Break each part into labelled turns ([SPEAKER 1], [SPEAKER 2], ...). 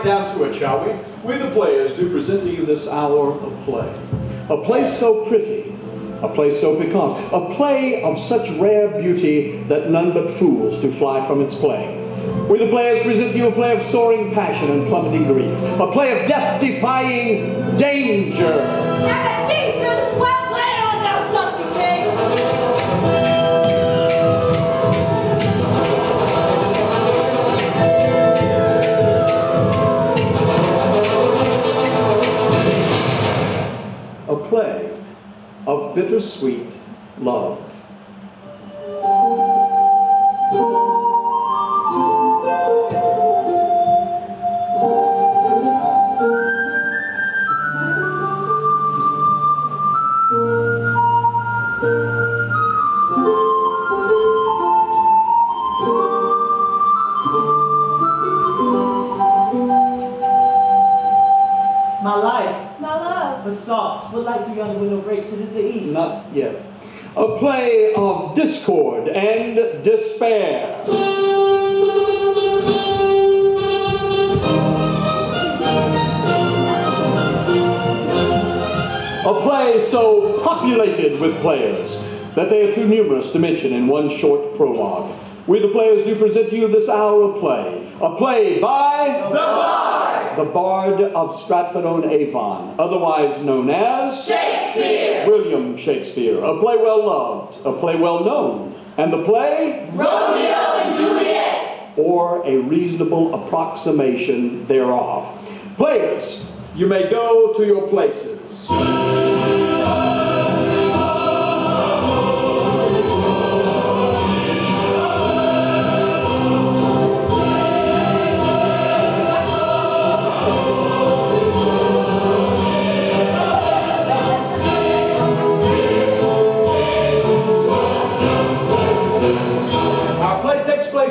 [SPEAKER 1] Down to it, shall we? We the players do present to you this hour of play. A play so pretty, a play so piquant, a play of such rare beauty that none but fools do fly from its play. We the players present to you a play of soaring passion and plummeting grief, a play of death-defying danger.
[SPEAKER 2] Have a deep through the sweat land on thou supplicate.
[SPEAKER 1] A play of bittersweet love.
[SPEAKER 3] My life.
[SPEAKER 2] My love.
[SPEAKER 3] But soft. What light through yonder window breaks? It is the east.
[SPEAKER 1] Not yet. A play of discord and despair. A play so populated with players that they are too numerous to mention in one short prologue. We the players do present to you this hour of play. A play by the Bard of Stratford-on-Avon, otherwise known as
[SPEAKER 2] Shakespeare!
[SPEAKER 1] William Shakespeare. A play well loved, a play well known. And the play?
[SPEAKER 2] Romeo and Juliet!
[SPEAKER 1] Or a reasonable approximation thereof. Players, you may go to your places.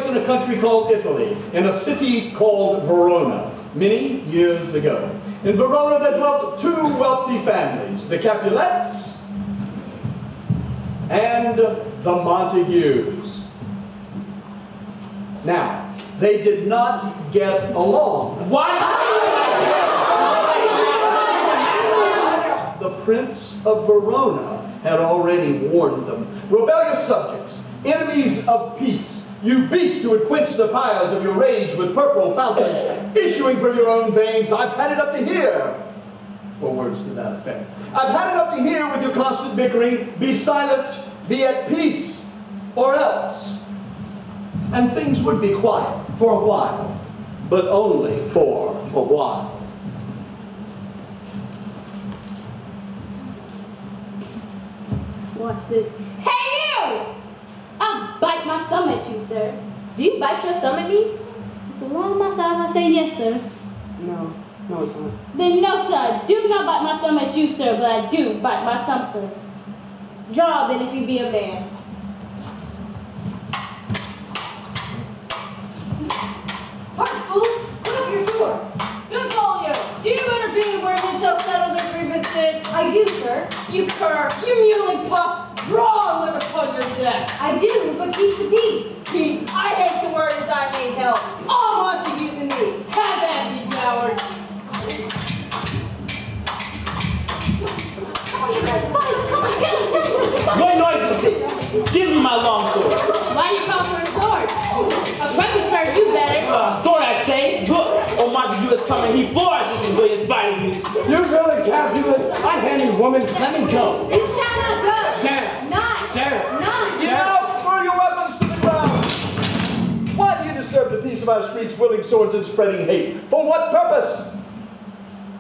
[SPEAKER 1] In a country called Italy, in a city called Verona, many years ago. In Verona there dwelt two wealthy families, the Capulets and the Montagues. Now, they did not get along. The Prince of Verona had already warned them. Rebellious subjects, enemies of peace, you beast who would quench the fires of your rage with purple fountains issuing from your own veins, I've had it up to here. Or words to that effect. I've had it up to here with your constant bickering. Be silent, be at peace, or else. And things would be quiet for a while, but only for a while.
[SPEAKER 2] Watch this. Hey you! I'll bite my thumb at you, sir. Do you bite your thumb at me? It's along my side if I say yes, sir.
[SPEAKER 3] No, it's not.
[SPEAKER 2] Then no, sir. I do not bite my thumb at you, sir, but I do bite my thumb, sir. Draw then if you be a man.
[SPEAKER 4] Hark, fools! Put up your swords!
[SPEAKER 2] Good folio! Do you intervene wherein shall settle the grievances?
[SPEAKER 4] I do, sir.
[SPEAKER 2] You cur! You mewling pup! Draw and look upon your deck!
[SPEAKER 4] I do, but peace to peace.
[SPEAKER 2] Peace! I hate the word as I need help. All Montagues and me! Have at me, coward!
[SPEAKER 4] Come on, kill him!
[SPEAKER 3] No noise, please! Give me my long sword!
[SPEAKER 2] Why do you call for a sword? A weapon serves you better.
[SPEAKER 3] Sword, I say! Look! Oh, Montague is coming. He flourishes his way in spite of me. You really can't do it. I can't even, woman. Let me go.
[SPEAKER 4] You cannot go!
[SPEAKER 3] Shannon!
[SPEAKER 4] Not!
[SPEAKER 3] Shannon!
[SPEAKER 4] Not!
[SPEAKER 1] Get out! Throw your weapons to the ground! Why do you disturb the peace of our streets, wielding swords and spreading hate? For what purpose?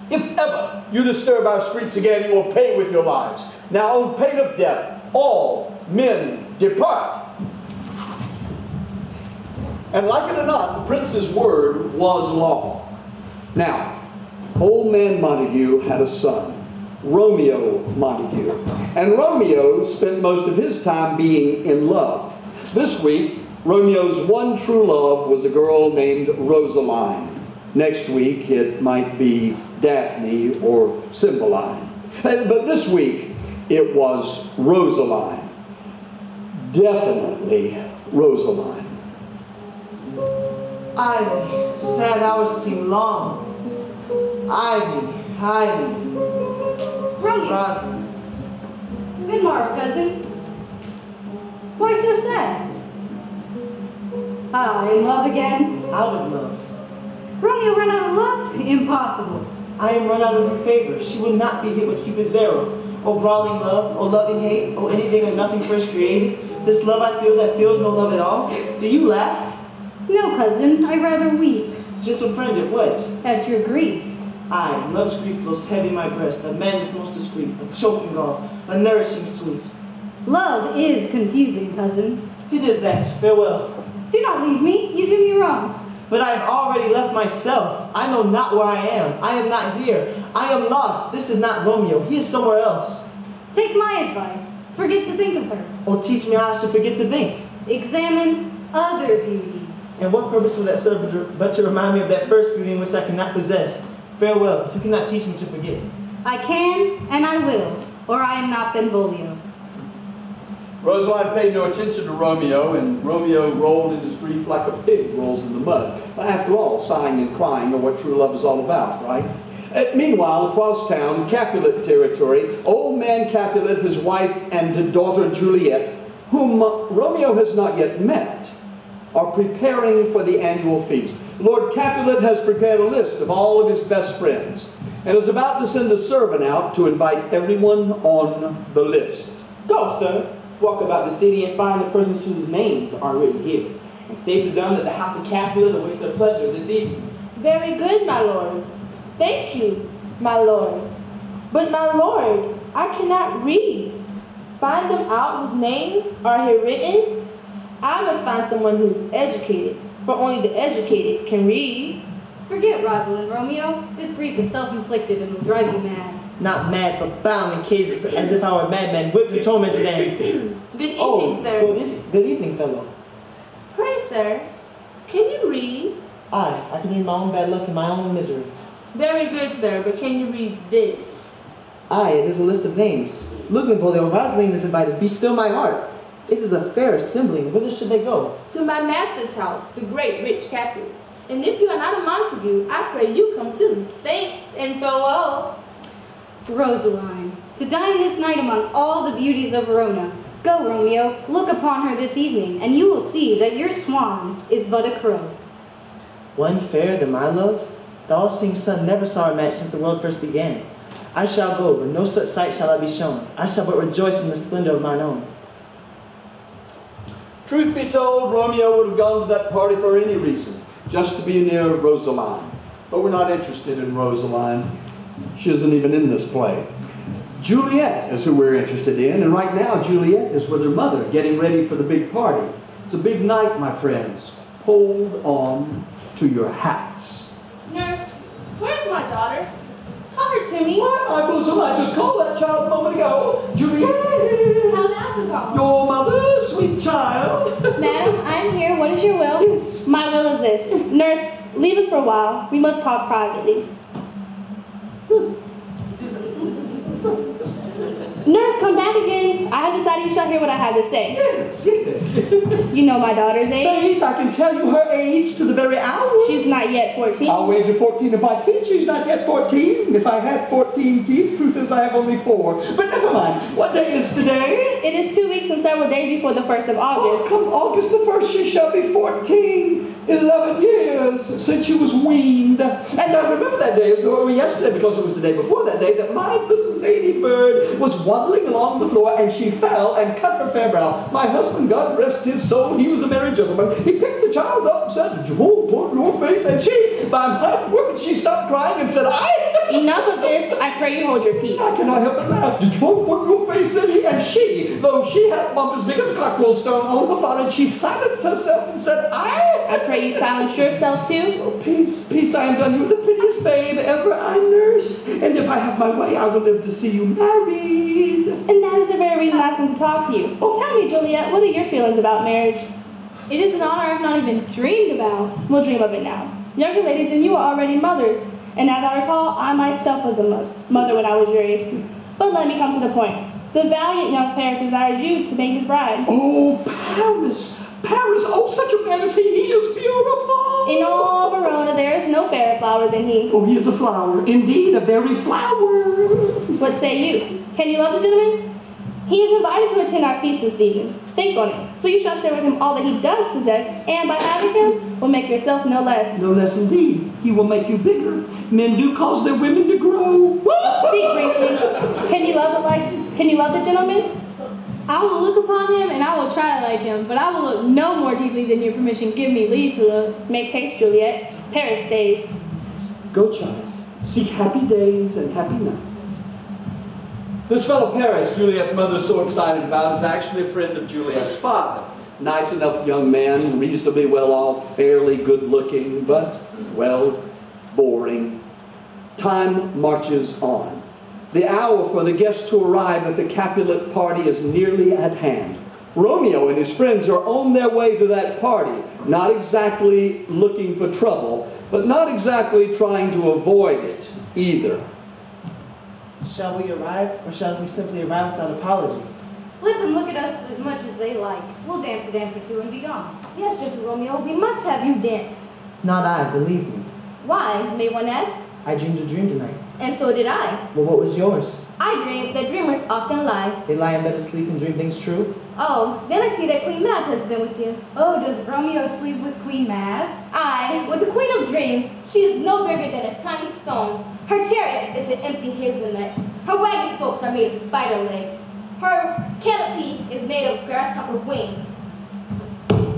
[SPEAKER 1] If ever you disturb our streets again, you will pay with your lives. Now, on pain of death, all men depart. And like it or not, the prince's word was law. Now, old man Montague had a son, Romeo Montague. And Romeo spent most of his time being in love. This week, Romeo's one true love was a girl named Rosaline. Next week, it might be Daphne or Cymbeline. But this week, it was Rosaline. Definitely Rosaline.
[SPEAKER 5] Ivy, sad hours seem long. Ivy.
[SPEAKER 4] Romeo.
[SPEAKER 5] Rosalind.
[SPEAKER 4] Good morrow, cousin. Why so sad? Ah, in love again?
[SPEAKER 5] Out of love.
[SPEAKER 4] Romeo ran out of love? Impossible.
[SPEAKER 5] I am run out of her favor. She would not be hit with Cupid's arrow. Oh, brawling love, oh, loving hate, oh, anything or nothing first created. This love I feel that feels no love at all. Do you laugh?
[SPEAKER 4] No, cousin, I rather weep.
[SPEAKER 5] Gentle friend, at what?
[SPEAKER 4] At your grief.
[SPEAKER 5] Aye, love's grief flows heavy in my breast, a madness most discreet, a choking gall, a nourishing sweet.
[SPEAKER 4] Love is confusing, cousin.
[SPEAKER 5] It is that. Farewell.
[SPEAKER 4] Do not leave me. You do me wrong.
[SPEAKER 5] But I have already left myself. I know not where I am. I am not here. I am lost. This is not Romeo. He is somewhere else.
[SPEAKER 4] Take my advice. Forget to think of her.
[SPEAKER 5] Oh, teach me how I should forget to think.
[SPEAKER 4] Examine other beauties.
[SPEAKER 5] And what purpose will that serve but to remind me of that first beauty in which I cannot possess? Farewell. You cannot teach me to forget.
[SPEAKER 4] I can and I will, or I am not Benvolio.
[SPEAKER 1] Rosaline paid no attention to Romeo, and Romeo rolled in his grief like a pig rolls in the mud. After all, sighing and crying are what true love is all about, right? Meanwhile, across town, Capulet territory, old man Capulet, his wife and daughter Juliet, whom Romeo has not yet met, are preparing for the annual feast. Lord Capulet has prepared a list of all of his best friends and is about to send a servant out to invite everyone on the list.
[SPEAKER 3] Go, sir. Walk about the city and find the persons whose names are written here. And say to them that the house of Capulet awaits their pleasure this evening.
[SPEAKER 2] Very good, my lord. Thank you, my lord. But my lord, I cannot read. Find them out whose names are here written. I must find someone who is educated, for only the educated can read.
[SPEAKER 4] Forget Rosalind, Romeo. This grief is self-inflicted and will drive you mad.
[SPEAKER 5] Not mad, but bound in cages as if I were a madman, whipped and tormented and...
[SPEAKER 2] Good evening, sir.
[SPEAKER 5] Good evening, fellow.
[SPEAKER 2] Pray, sir, can you read?
[SPEAKER 5] Aye, I can read my own bad luck and my own misery.
[SPEAKER 2] Very good, sir, but can you read this?
[SPEAKER 5] Aye, it is a list of names. Look, Napoleon, Rosalind is invited. Be still my heart. It is a fair assembly. Whither should they go?
[SPEAKER 2] To my master's house, the great rich Capulet. And if you are not a Montague, I pray you come too. Thanks and farewell.
[SPEAKER 4] Rosaline, to dine this night among all the beauties of Verona. Go, Romeo, look upon her this evening, and you will see that your swan is but a crow.
[SPEAKER 5] One fairer than my love? The all-seeing sun never saw a match since the world first began. I shall go, but no such sight shall I be shown. I shall but rejoice in the splendor of mine own.
[SPEAKER 1] Truth be told, Romeo would have gone to that party for any reason, just to be near Rosaline. But we're not interested in Rosaline. She isn't even in this play. Juliet is who we're interested in, and right now Juliet is with her mother getting ready for the big party. It's a big night, my friends. Hold on to your hats.
[SPEAKER 2] Nurse, where's my daughter? Call her to me.
[SPEAKER 1] What? My bosom, I just called that child a moment ago. Juliet!
[SPEAKER 2] How now, Papa?
[SPEAKER 1] Your mother, sweet child.
[SPEAKER 2] Madam, I am here. What is your will?
[SPEAKER 1] Yes.
[SPEAKER 2] My will is this. Nurse, leave us for a while. We must talk privately. Nurse, come back again. I have decided you shall hear what I have to say.
[SPEAKER 1] Yes, yes.
[SPEAKER 2] You know my daughter's age.
[SPEAKER 1] Faith, I can tell you her age to the very hour.
[SPEAKER 2] She's not yet 14.
[SPEAKER 1] I'll wager 14 of my teeth. She's not yet 14. If I had 14 teeth, truth is I have only 4. But never mind. What day is today?
[SPEAKER 2] It is 2 weeks and several days before the 1st of August.
[SPEAKER 1] Oh, come August the 1st, she shall be 14. 11 years since she was weaned. And I remember that day as though it were yesterday, because it was the day before that day that my little ladybird was waddling along the floor, and she fell and cut her fair brow. My husband, God rest his soul, he was a merry gentleman. He picked the child up and said, "Hold your face," and she, by my word, she stopped crying and said,
[SPEAKER 2] Enough of this. I pray you hold your peace.
[SPEAKER 1] I cannot help but laugh. Did you put your face, said he? And she, though she had a bump as big as a Cockrell stone on her forehead, she silenced herself and said,
[SPEAKER 2] I pray you silence yourself too.
[SPEAKER 1] Oh, peace, peace, I am done. You are the prettiest sweetest babe ever I nursed. And if I have my way, I will live to see you married.
[SPEAKER 2] And that is the very reason I've come to talk to you.
[SPEAKER 1] Oh.
[SPEAKER 2] Tell me, Juliet, what are your feelings about marriage?
[SPEAKER 4] It is an honor I've not even dreamed about.
[SPEAKER 2] We'll dream of it now. Younger ladies than you are already mothers. And as I recall, I myself was a mother when I was your age. But let me come to the point. The valiant young Paris desires you to make his bride.
[SPEAKER 1] Oh, Paris. Paris, oh, such a man as he is beautiful.
[SPEAKER 2] In all Verona, there is no fairer flower than he.
[SPEAKER 1] Oh, he is a flower. Indeed, a very flower.
[SPEAKER 2] What say you? Can you love the gentleman? He is invited to attend our feast this evening. Think on it. So you shall share with him all that he does possess, and by having him, will make yourself no less.
[SPEAKER 1] No less indeed. He will make you bigger. Men do cause their women to grow.
[SPEAKER 2] Speak briefly. Can you love the gentleman?
[SPEAKER 4] I will look upon him and I will try to like him, but I will look no more deeply than your permission give me leave to look.
[SPEAKER 2] Make haste, Juliet. Paris stays.
[SPEAKER 1] Go, child. Seek happy days and happy nights. This fellow Paris, Juliet's mother is so excited about, is actually a friend of Juliet's father. Nice enough young man, reasonably well off, fairly good looking, but, well, boring. Time marches on. The hour for the guests to arrive at the Capulet party is nearly at hand. Romeo and his friends are on their way to that party, not exactly looking for trouble, but not exactly trying to avoid it either.
[SPEAKER 5] Shall we arrive, or shall we simply arrive without apology?
[SPEAKER 4] Let them look at us as much as they like. We'll dance a dance or two and be gone.
[SPEAKER 2] Yes, gentle Romeo, we must have you dance.
[SPEAKER 5] Not I, believe me.
[SPEAKER 2] Why, may one ask?
[SPEAKER 5] I dreamed a dream tonight.
[SPEAKER 2] And so did I.
[SPEAKER 5] Well, what was yours?
[SPEAKER 2] I dreamed that dreamers often lie.
[SPEAKER 5] They lie in bed asleep and dream things true?
[SPEAKER 2] Oh, then I see that Queen Mab has been with you.
[SPEAKER 4] Oh, does Romeo sleep with Queen Mab?
[SPEAKER 2] Aye, with the Queen of Dreams. She is no bigger than a tiny stone. Her chariot is an empty hazelnut. Her wagon spokes are made of spider legs. Her canopy is made of grasshopper wings.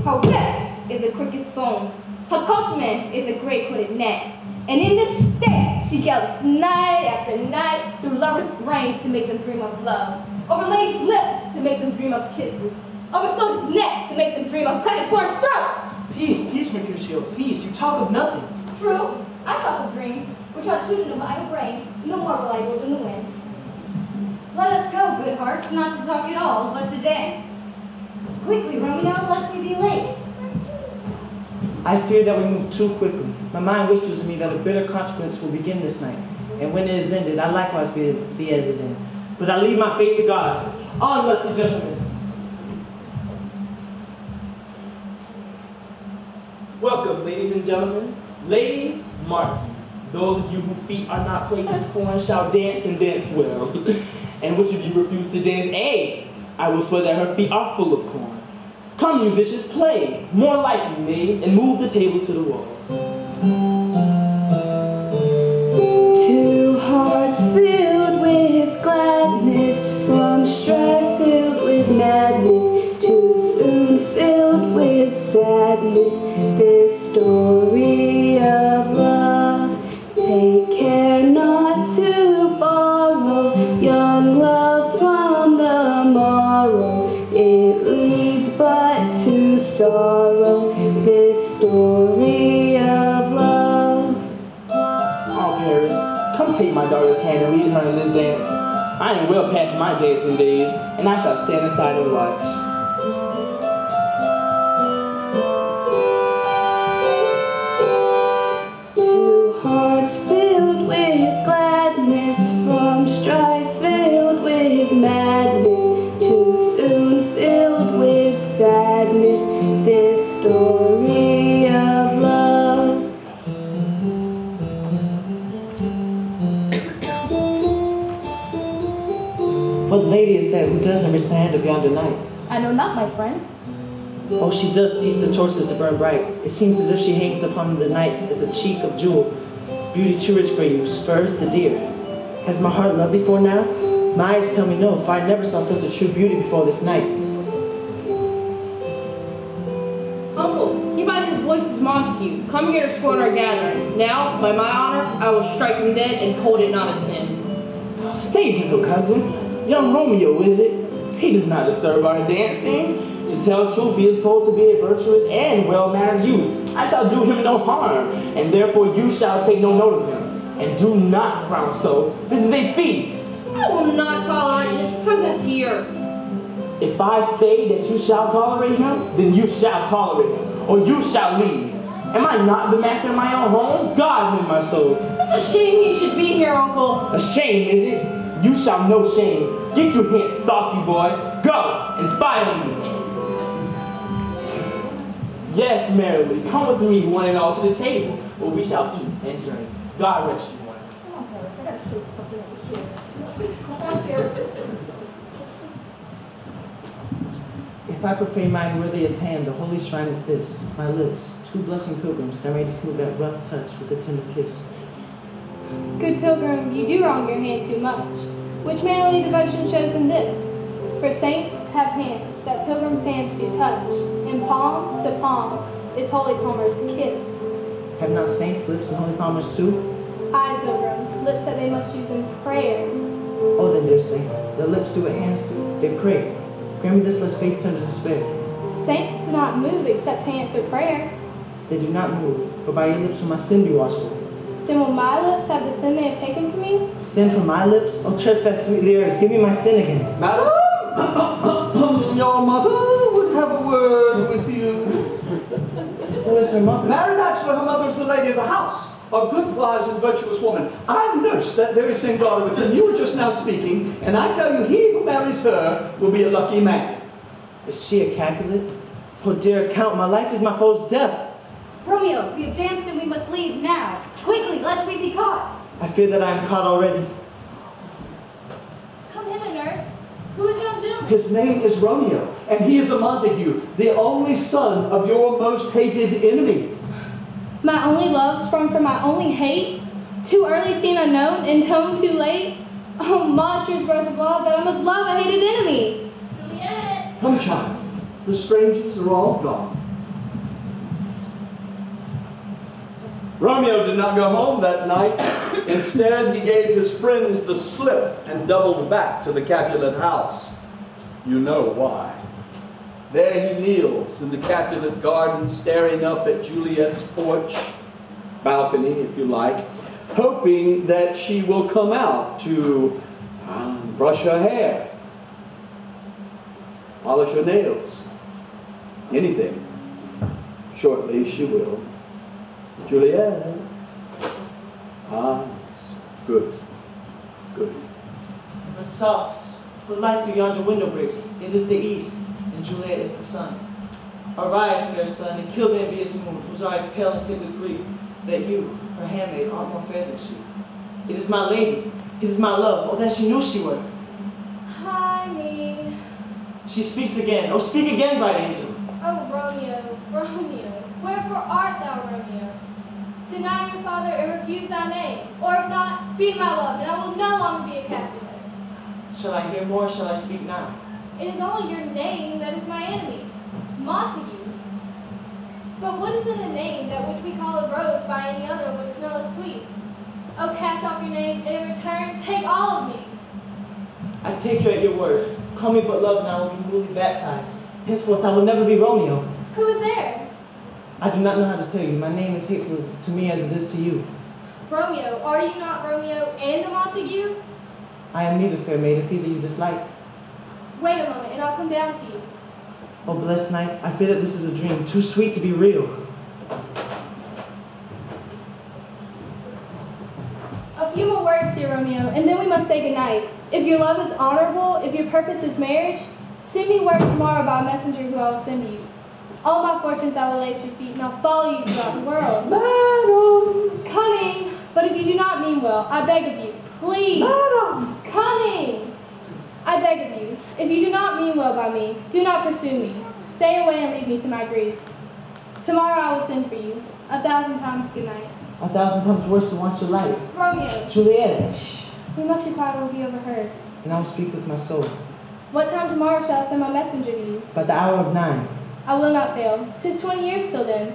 [SPEAKER 2] Her whip is a cricket's bone. Her coachman is a gray-coated gnat. And in this state, she gallops night after night through lovers' brains to make them dream of love. Over ladies' lips to make them dream of kisses. Over soldiers' necks to make them dream of cutting poor throats.
[SPEAKER 5] Peace, Mercutio, peace. You talk of nothing.
[SPEAKER 2] True, I talk of dreams, which are children of my brain, no more reliable than the wind.
[SPEAKER 4] Let us go, good hearts, not to talk at all, but to dance. Quickly, Romeo, lest we be late.
[SPEAKER 5] I fear that we move too quickly. My mind whispers to me that a bitter consequence will begin this night. And when it is ended, I likewise be ended in. But I leave my fate to God. On, lusty gentlemen.
[SPEAKER 3] Welcome, ladies and gentlemen. Ladies, mark you. Those of you whose feet are not plagued with corn shall dance and dance well. And which of you refuse to dance, I will swear that her feet are full of corn. Come, musicians, play. More lightly, maids, and move the tables to the walls.
[SPEAKER 2] Two hearts filled with gladness, from strife filled with madness, too soon filled with sadness. This story of love, take care not to borrow young love from the morrow. It leads but to sorrow, this story of love.
[SPEAKER 3] Oh, Paris, come take my daughter's hand and lead her in this dance. I am well past my dancing days, and I shall stand aside and watch.
[SPEAKER 2] Two hearts filled with gladness, from strife filled with madness, too soon filled with sadness, this story of love.
[SPEAKER 5] What lady is that who doesn't reach the hand of yonder knight?
[SPEAKER 2] I know not, my friend.
[SPEAKER 5] Oh, she does teach the torches to burn bright. It seems as if she hangs upon the night as a cheek of jewel. Beauty too rich for you, spurs the deer. Has my heart loved before now? My eyes tell me no, for I never saw such a true beauty before this night.
[SPEAKER 6] Uncle, he by his voice is Montague. Come here to scorn our gathering. Now, by my honor, I will strike him dead and hold it not a sin.
[SPEAKER 3] Stay gentle, cousin. Young Romeo, is it? He does not disturb our dancing. To tell truth, he is told to be a virtuous and well-mannered youth. I shall do him no harm, and therefore you shall take no note of him. And do not frown so. This is a feast.
[SPEAKER 6] I will not tolerate his presence here.
[SPEAKER 3] If I say that you shall tolerate him, then you shall tolerate him, or you shall leave. Am I not the master of my own home? God made my soul.
[SPEAKER 6] It's a shame he should be here, Uncle.
[SPEAKER 3] A shame, is it? You shall know shame. Get you hence, saucy boy. Go and follow me. Yes, merrily, come with me, one and all, to the table, where we shall eat and drink. God rest you, one.
[SPEAKER 2] Come on, Paris, I gotta show you something that was shared. Come on, Paris.
[SPEAKER 5] If I profane my worthiest hand, the holy shrine is this, my lips, two blushing pilgrims, that ready to smooth that rough touch with a tender kiss.
[SPEAKER 2] Good pilgrim, you do wrong your hand too much. Which manly devotion shows in this? For saints have hands that pilgrims' hands do touch, and palm to palm is holy palmer's kiss.
[SPEAKER 5] Have not saints lips and holy palmers too?
[SPEAKER 2] Aye, pilgrim, lips that they must use in prayer.
[SPEAKER 5] Oh then, dear saint, the lips do what hands do, they pray. Grant me this, lest faith turn to despair.
[SPEAKER 2] Saints do not move except to answer prayer.
[SPEAKER 5] They do not move, but by your lips will my sin be washed away.
[SPEAKER 2] Then will my lips have the sin they have taken from me?
[SPEAKER 5] Sin from my lips? Oh, trespass, sweet lyrics, give me my sin again.
[SPEAKER 1] Madam, your mother would have a word with you.
[SPEAKER 5] Who is her mother?
[SPEAKER 1] Mary Bachelor, her mother's the lady of the house, a good, wise, and virtuous woman. I nursed that very same daughter with whom you were just now speaking, and I tell you, he who marries her will be a lucky man.
[SPEAKER 5] Is she a Capulet? Oh dear Count, my life is my foe's death.
[SPEAKER 4] Romeo, we have danced and we must leave now. Quickly, lest we be caught.
[SPEAKER 5] I fear that I am caught already.
[SPEAKER 2] Come hither, nurse. Who is young gentleman?
[SPEAKER 1] His name is Romeo, and he is a Montague, the only son of your most hated enemy.
[SPEAKER 2] My only love sprung from my only hate? Too early seen unknown, and tone too late? Oh, monstrous growth of love that I must love a hated enemy. Juliet!
[SPEAKER 1] Come, child. The strangers are all gone. Romeo did not go home that night. Instead, he gave his friends the slip and doubled back to the Capulet house. You know why. There he kneels in the Capulet garden, staring up at Juliet's porch, balcony, if you like, hoping that she will come out to brush her hair, polish her nails, anything. Shortly she will. Juliet. It's good. Good.
[SPEAKER 5] But soft, but light through yonder window breaks. It is the east, and Juliet is the sun. Arise, fair sun, and kill the envious moon, whose eye pale and sick with grief, that you, her handmaid, are more fair than she. It is my lady, it is my love, oh that she knew she were.
[SPEAKER 2] Hi, me.
[SPEAKER 5] She speaks again, oh speak again, bright angel.
[SPEAKER 2] Oh, Romeo, Romeo, wherefore art thou, Romeo? Deny your father and refuse thy name, or if not, be my love, and I will no longer be a Capulet.
[SPEAKER 5] Shall I hear more, or shall I speak now?
[SPEAKER 2] It is only your name that is my enemy, Montague. But what is in a name that which we call a rose by any other would smell as sweet? Oh, cast off your name, and in return, take all of me.
[SPEAKER 5] I take you at your word. Call me but love, and I will be newly baptized. Henceforth I will never be Romeo.
[SPEAKER 2] Who is there?
[SPEAKER 5] I do not know how to tell you. My name is hateful to me as it is to you.
[SPEAKER 2] Romeo, are you not Romeo and a Montague?
[SPEAKER 5] I am neither, fair maid, if either you dislike.
[SPEAKER 2] Wait a moment, and I'll come down to you.
[SPEAKER 5] Oh, blessed night, I fear that this is a dream, too sweet to be real.
[SPEAKER 2] A few more words, dear Romeo, and then we must say goodnight. If your love is honorable, if your purpose is marriage, send me word tomorrow by a messenger who I will send to you. All my fortunes I will lay at your feet, and I'll follow you throughout the world.
[SPEAKER 1] Madam!
[SPEAKER 2] Coming! But if you do not mean well, I beg of you, please.
[SPEAKER 1] Madam!
[SPEAKER 2] Coming! I beg of you, if you do not mean well by me, do not pursue me. Stay away and leave me to my grief. Tomorrow I will send for you. 1,000 times good night.
[SPEAKER 5] 1,000 times worse to want your life.
[SPEAKER 2] Romeo!
[SPEAKER 5] Juliet!
[SPEAKER 2] Shh! We must be quiet or we'll be overheard.
[SPEAKER 5] And I will speak with my soul.
[SPEAKER 2] What time tomorrow shall I send my messenger to you?
[SPEAKER 5] By the hour of 9.
[SPEAKER 2] I will not fail. 'Tis 20 years till then.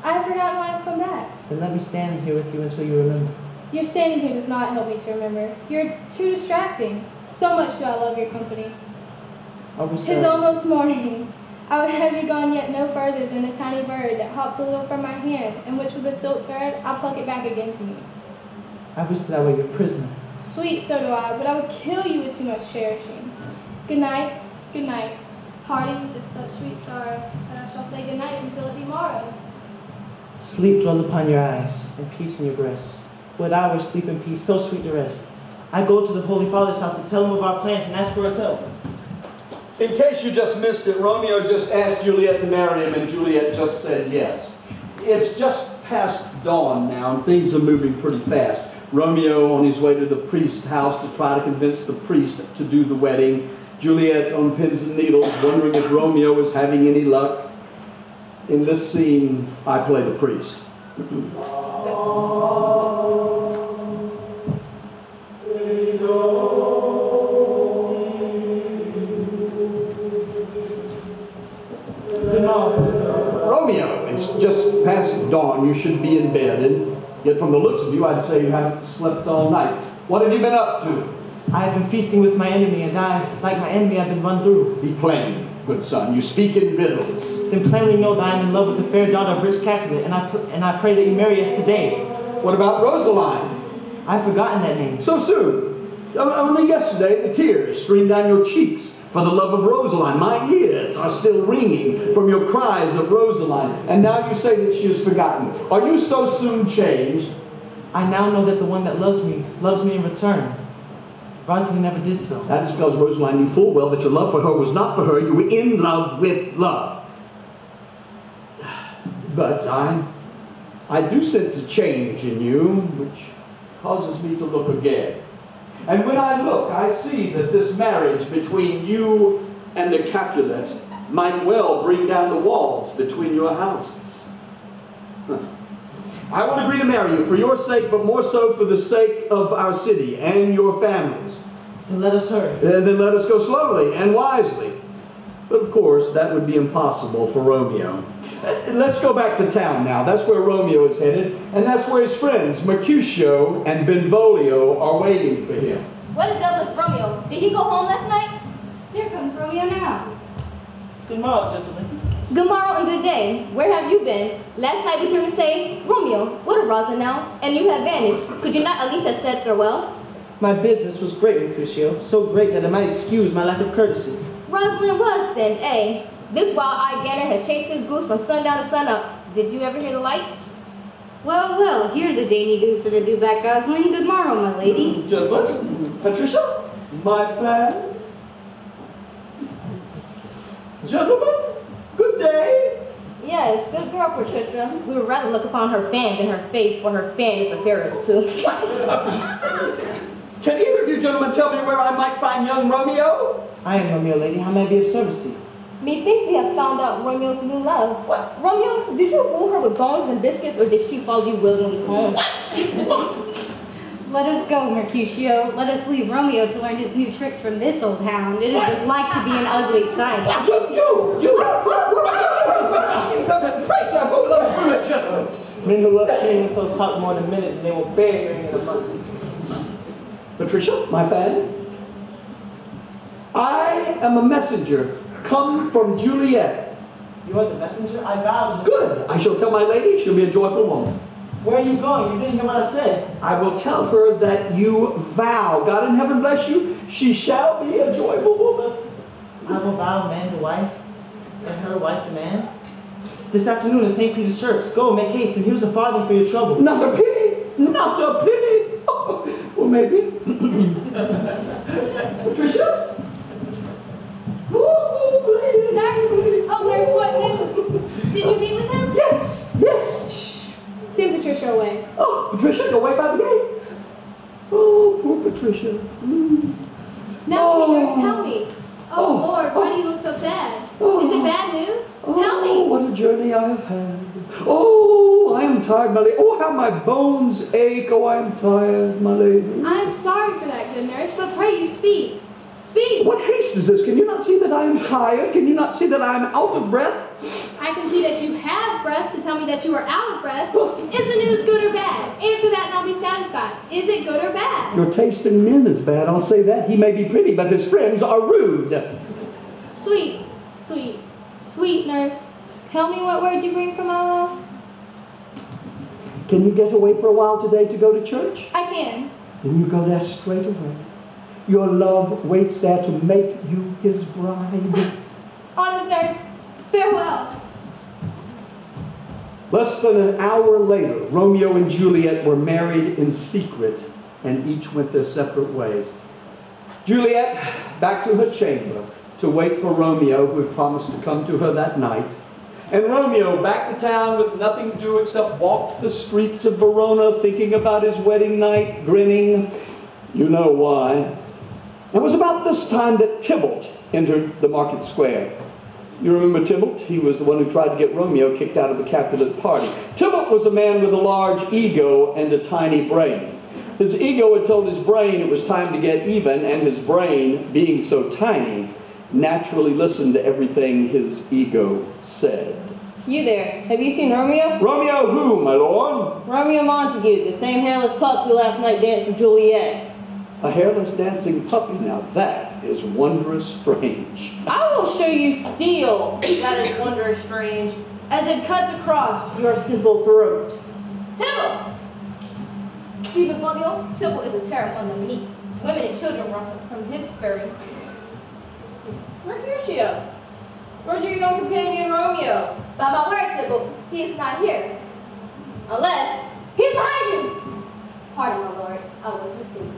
[SPEAKER 2] I have forgotten why I have come back.
[SPEAKER 5] Then let me stand here with you until you remember.
[SPEAKER 2] Your standing here does not help me to remember. You're too distracting. So much do I love your company.
[SPEAKER 5] I'll be
[SPEAKER 2] 'Tis
[SPEAKER 5] sorry.
[SPEAKER 2] almost morning. I would have you gone yet no further than a tiny bird that hops a little from my hand, and which with a silk thread I pluck it back again to me.
[SPEAKER 5] I wish that I were your prisoner.
[SPEAKER 2] Sweet, so do I, but I would kill you with too much cherishing. Good night, good night. Parting is such sweet sorrow, and I shall say good night until it be morrow.
[SPEAKER 5] Sleep dwell upon your eyes, and peace in your breast. Would I were sleep in peace, so sweet to rest. I go to the Holy Father's house to tell him of our plans and ask for his help.
[SPEAKER 1] In case you just missed it, Romeo just asked Juliet to marry him, and Juliet just said yes. It's just past dawn now, and things are moving pretty fast. Romeo on his way to the priest's house to try to convince the priest to do the wedding. Juliet on pins and needles, wondering if Romeo is having any luck. In this scene, I play the priest. Romeo, it's just past dawn. You should be in bed, and yet from the looks of you, I'd say you haven't slept all night. What have you been up to?
[SPEAKER 5] I have been feasting with my enemy, and I, like my enemy, have been run through.
[SPEAKER 1] Be plain, good son. You speak in riddles.
[SPEAKER 5] Then plainly know that I am in love with the fair daughter of rich Capulet, and I pray that you marry us today.
[SPEAKER 1] What about Rosaline?
[SPEAKER 5] I've forgotten that name.
[SPEAKER 1] So soon. Only yesterday, the tears streamed down your cheeks for the love of Rosaline. My ears are still ringing from your cries of Rosaline. And now you say that she is forgotten. Are you so soon changed?
[SPEAKER 5] I now know that the one that loves me in return. Rosaline never did so.
[SPEAKER 1] That is because Rosaline knew full well that your love for her was not for her. You were in love with love. But I do sense a change in you, which causes me to look again. And when I look, I see that this marriage between you and the Capulet might well bring down the walls between your houses. I will agree to marry you for your sake, but more so for the sake of our city and your families.
[SPEAKER 5] Then let us hurry.
[SPEAKER 1] Then let us go slowly and wisely. But of course, that would be impossible for Romeo. Let's go back to town now. That's where Romeo is headed, and that's where his friends, Mercutio and Benvolio, are waiting for him.
[SPEAKER 7] What the devil is Romeo? Did he go home last night?
[SPEAKER 4] Here comes Romeo now.
[SPEAKER 5] Good morrow, gentlemen.
[SPEAKER 7] Good morrow and good day. Where have you been? Last night we turned to say, Romeo, what a Rosa now, and you have vanished. Could you not at least have said farewell?
[SPEAKER 5] My business was great, Mercutio. So great that it might excuse my lack of courtesy.
[SPEAKER 7] Rosalind was then, eh? This wild-eyed gander has chased his goose from sundown to sunup. Did you ever hear the like?
[SPEAKER 4] Well, well, here's a dainty goose and a dewback gosling. Good morrow, my lady.
[SPEAKER 1] Gentlemen, Patricia, my fan. Gentlemen, good day.
[SPEAKER 7] Yes, good girl, Patricia. We would rather look upon her fan than her face, for her fan is a fairy too.
[SPEAKER 1] Can either of you gentlemen tell me where I might find young Romeo?
[SPEAKER 5] I am Romeo, lady. How may I be of service to you?
[SPEAKER 7] Methinks we have found out Romeo's new love. What? Romeo, did you woo her with bones and biscuits, or did she follow you willingly home?
[SPEAKER 4] Let us go, Mercutio. Let us leave Romeo to learn his new tricks from this old hound. It is his like to be an ugly sight.
[SPEAKER 5] Men who love hearing themselves talk more than a minute, they will bear hearing in a month.
[SPEAKER 1] Patricia, my fan. I am a messenger come from Juliet.
[SPEAKER 5] You are the messenger? I vow to...
[SPEAKER 1] Good. I shall tell my lady. She'll be a joyful woman.
[SPEAKER 5] Where are you going? You didn't hear what I said.
[SPEAKER 1] I will tell her that you vow, God in heaven bless you, she shall be a joyful woman.
[SPEAKER 5] I will vow man to wife, and her wife to man. This afternoon at St. Peter's Church. Go, make haste, and here's a farthing for your trouble.
[SPEAKER 1] Not a pity. Not a pity. Well, maybe. Patricia?
[SPEAKER 7] Nurse? Oh, nurse, what news? Did you meet with him?
[SPEAKER 1] Yes, yes.
[SPEAKER 2] Send Patricia away.
[SPEAKER 1] Oh, Patricia, go away by the gate. Oh, poor Patricia.
[SPEAKER 7] Now, nurse, tell me. Oh, Lord, why do you look so sad? Is it bad news? Tell me.
[SPEAKER 1] What a journey I have had. Oh, I am tired, my lady. Oh, how my bones ache. Oh, I am tired, my lady.
[SPEAKER 2] I am sorry for that, good nurse, but pray you speak. Speak!
[SPEAKER 1] What haste is this? Can you not see that I am tired? Can you not see that I am out of breath?
[SPEAKER 2] I can see that you have breath to tell me that you are out of breath. Is the news good or bad? Answer that and I'll be satisfied. Is it good or bad?
[SPEAKER 1] Your taste in men is bad, I'll say that. He may be pretty, but his friends are rude.
[SPEAKER 2] Sweet, sweet, sweet nurse. Tell me what word you bring from my love.
[SPEAKER 1] Can you get away for a while today to go to church?
[SPEAKER 7] I can.
[SPEAKER 1] Then you go there straight away. Your love waits there to make you his bride.
[SPEAKER 7] Honest nurse, farewell.
[SPEAKER 1] Less than an hour later, Romeo and Juliet were married in secret, and each went their separate ways. Juliet back to her chamber to wait for Romeo, who had promised to come to her that night. And Romeo back to town with nothing to do except walk the streets of Verona, thinking about his wedding night, grinning. You know why. It was about this time that Tybalt entered the market square. You remember Tybalt? He was the one who tried to get Romeo kicked out of the Capulet party. Tybalt was a man with a large ego and a tiny brain. His ego had told his brain it was time to get even, and his brain, being so tiny, naturally listened to everything his ego said.
[SPEAKER 6] You there, have you seen Romeo?
[SPEAKER 1] Romeo who, my lord?
[SPEAKER 6] Romeo Montague, the same hairless pup who last night danced with Juliet.
[SPEAKER 1] A hairless dancing puppy, now that is wondrous strange.
[SPEAKER 6] I will show you steel that is wondrous strange, as it cuts across your simple throat.
[SPEAKER 7] Tybalt! See, Benvolio, Tybalt is a terror on the meek. Women and children run from his fury.
[SPEAKER 6] Mercutio, where's your young companion Romeo?
[SPEAKER 7] By my word, Tybalt, he is not here. Unless he's behind you. Pardon, my lord, I was mistaken.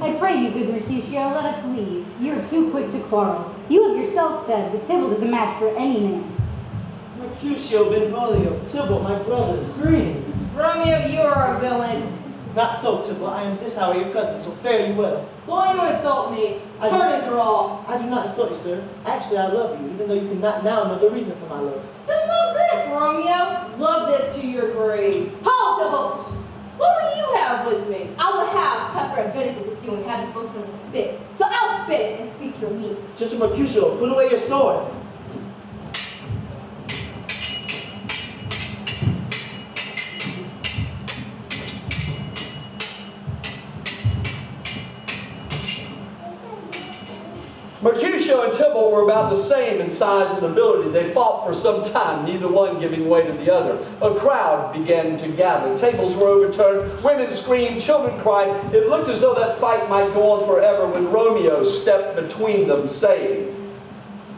[SPEAKER 4] I pray you, good Mercutio, let us leave. You are too quick to quarrel. You have yourself said that Tybalt is a match for any man.
[SPEAKER 5] Mercutio, Benvolio, Tybalt, my brothers, greetings.
[SPEAKER 6] Romeo, you are a villain.
[SPEAKER 5] Not so, Tybalt. I am this hour your cousin, so fare you well.
[SPEAKER 6] Why you insult me? Turn and draw.
[SPEAKER 5] I do not insult you, sir. Actually, I love you, even though you cannot now know the reason for my love.
[SPEAKER 6] Then love this, Romeo. Love this to your grave.
[SPEAKER 7] Hold, Tybalt!
[SPEAKER 6] What will you have with me?
[SPEAKER 7] I will have pepper and vinegar with you and have it roasted on the spit. So I'll spit and seek your meat.
[SPEAKER 5] Gentle Mercutio, put away your sword.
[SPEAKER 1] Mercutio and Tybalt were about the same in size and ability. They fought for some time, neither one giving way to the other. A crowd began to gather. Tables were overturned, women screamed, children cried. It looked as though that fight might go on forever when Romeo stepped between them, saying,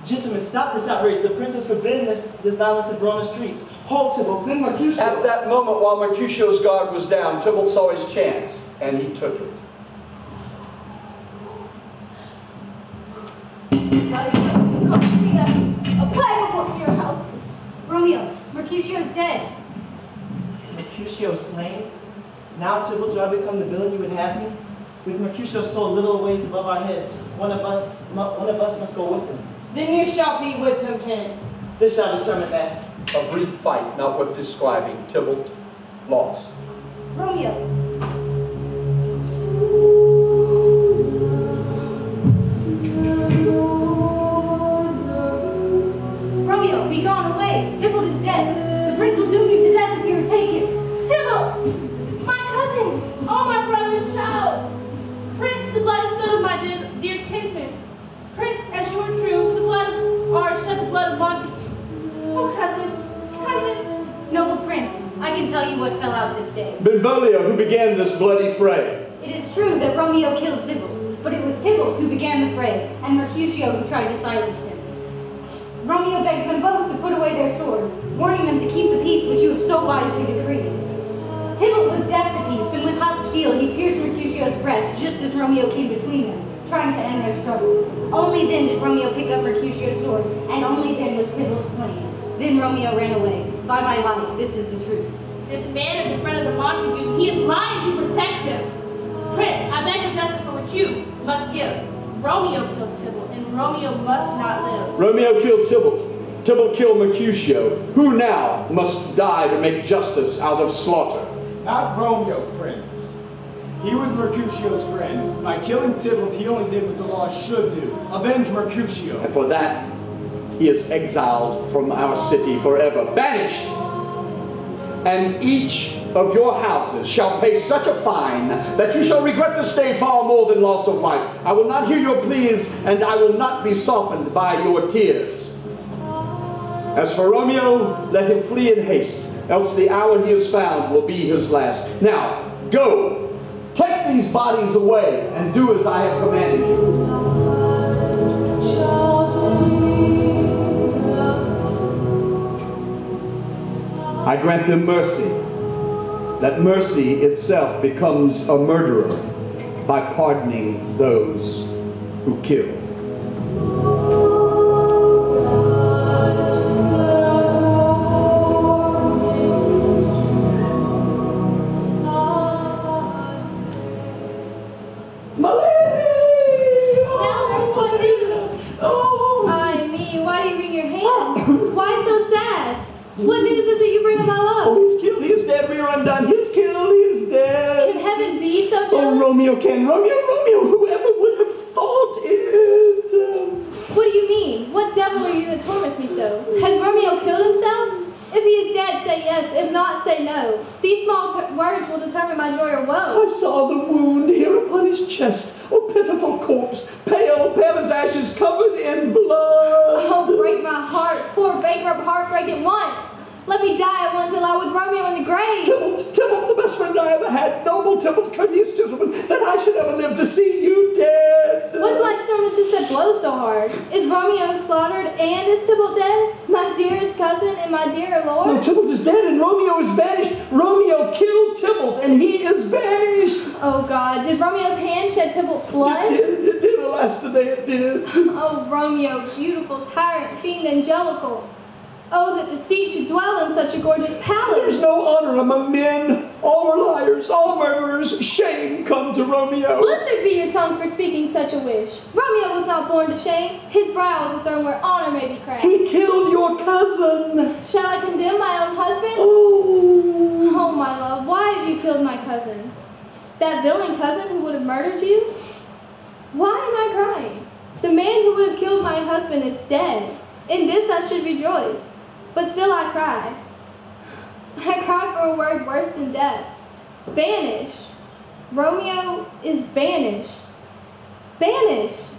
[SPEAKER 5] Gentlemen, stop this outrage. The prince has forbidden this violence in Verona streets. Hold, Tybalt, good Mercutio.
[SPEAKER 1] At that moment, while Mercutio's guard was down, Tybalt saw his chance, and he took it.
[SPEAKER 7] A plague will come to your house.
[SPEAKER 4] Romeo, Mercutio is dead.
[SPEAKER 5] Mercutio slain? Now, Tybalt, do I become the villain you would have me? With Mercutio so little ways above our heads, one of us must go with him.
[SPEAKER 6] Then you shall be with him hence.
[SPEAKER 5] This shall determine that.
[SPEAKER 1] A brief fight, not worth describing. Tybalt lost.
[SPEAKER 4] Romeo. Romeo, be gone away. Tybalt is dead. The prince will doom you to death if you are taken.
[SPEAKER 6] Tybalt! My cousin! Oh, my brother's child! Prince, the blood is spilled of my dear kinsman. Prince, as you are true, the blood of ours shed the blood of Montague. Oh, cousin!
[SPEAKER 4] Noble prince, I can tell you what fell out this day.
[SPEAKER 1] Benvolio, who began this bloody fray.
[SPEAKER 4] It is true that Romeo killed Tybalt, but it was Tybalt who began the fray, and Mercutio who tried to silence him. Romeo begged them both to put away their swords, warning them to keep the peace which you have so wisely decreed. Tybalt was deaf to peace, and with hot steel he pierced Mercutio's breast just as Romeo came between them, trying to end their struggle. Only then did Romeo pick up Mercutio's sword, and only then was Tybalt slain. Then Romeo ran away. By my life, this is the truth.
[SPEAKER 6] This man is a friend of the Montagues. He is lying to protect them. Prince, I beg of justice for what you must give. Romeo killed Tybalt, and Romeo must not live.
[SPEAKER 1] Romeo killed Tybalt. Tybalt killed Mercutio. Who now must die to make justice out of slaughter?
[SPEAKER 8] Not Romeo, Prince. He was Mercutio's friend. By killing Tybalt, he only did what the law should do. Avenge Mercutio.
[SPEAKER 1] And for that, he is exiled from our city forever, banished. And each of your houses shall pay such a fine that you shall regret to stay far more than loss of life. I will not hear your pleas, and I will not be softened by your tears. As for Romeo, let him flee in haste. else the hour he is found will be his last. Now, go, take these bodies away, and do as I have commanded you. I grant them mercy. That mercy itself becomes a murderer by pardoning those who kill.
[SPEAKER 7] What news is it you bring about love?
[SPEAKER 1] Oh, he's killed, he is dead, we are undone. He's killed, he is dead.
[SPEAKER 7] Can heaven be so jealous?
[SPEAKER 1] Oh, Romeo, whoever would have thought it?
[SPEAKER 7] What do you mean? What devil are you that torments me so? Has Romeo killed himself? If he is dead, say yes. If not, say no. These small words will determine my joy or woe.
[SPEAKER 1] I saw the wound here upon his chest. Oh, pitiful corpse, pale as ashes, covered in blood.
[SPEAKER 7] Oh, break my heart, poor bankrupt heart, break it once. Let me die at once and lie with Romeo in the grave.
[SPEAKER 1] Tybalt, the best friend I ever had, noble Tybalt, courteous gentleman, that I should ever live to see you dead.
[SPEAKER 7] What black storm is this that blows so hard? Is Romeo slaughtered and is Tybalt dead? My dearest cousin and my dear lord?
[SPEAKER 1] No, Tybalt is dead and Romeo is banished. Romeo killed Tybalt and he is banished.
[SPEAKER 7] Oh God, did Romeo's hand shed Tybalt's blood?
[SPEAKER 1] It did, alas, the day it did.
[SPEAKER 7] Oh, Romeo, beautiful, tyrant, fiend, angelical. Oh, that deceit should dwell in such a gorgeous palace.
[SPEAKER 1] There's no honor among men. All are liars, all murderers. Shame come to Romeo.
[SPEAKER 7] Blessed be your tongue for speaking such a wish. Romeo was not born to shame. His brow is a throne where honor may be crowned.
[SPEAKER 1] He killed your cousin.
[SPEAKER 7] Shall I condemn my own husband? Oh, my love, why have you killed my cousin? That villain cousin who would have murdered you? Why am I crying? The man who would have killed my husband is dead. In this I should rejoice. But still I cry. I cry for a word worse than death. Banished. Romeo is banished. Banished.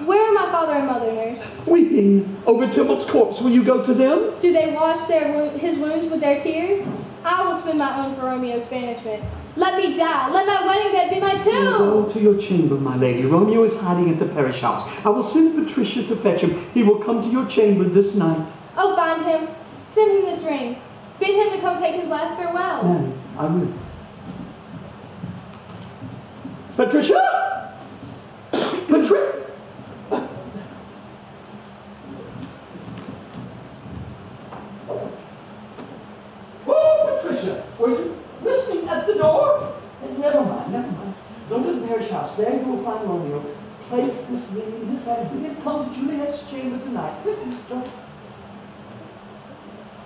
[SPEAKER 7] Where are my father and mother, nurse?
[SPEAKER 1] Weeping over Tybalt's corpse. Will you go to them?
[SPEAKER 7] Do they wash his wounds with their tears? I will spend my own for Romeo's banishment. Let me die. Let my wedding bed be my tomb.
[SPEAKER 1] Go to your chamber, my lady. Romeo is hiding at the parish house. I will send Patricia to fetch him. He will come to your chamber this night.
[SPEAKER 7] Oh, find him. Send him this ring. Bid him to come take his last farewell.
[SPEAKER 1] No, I will. Patricia? Patricia? Oh, Patricia, were you listening at the door? Never mind. Go to the parish house. There you will find Romeo. Place this ring in his hand. Bid him come to Juliet's chamber tonight. Quickly, go.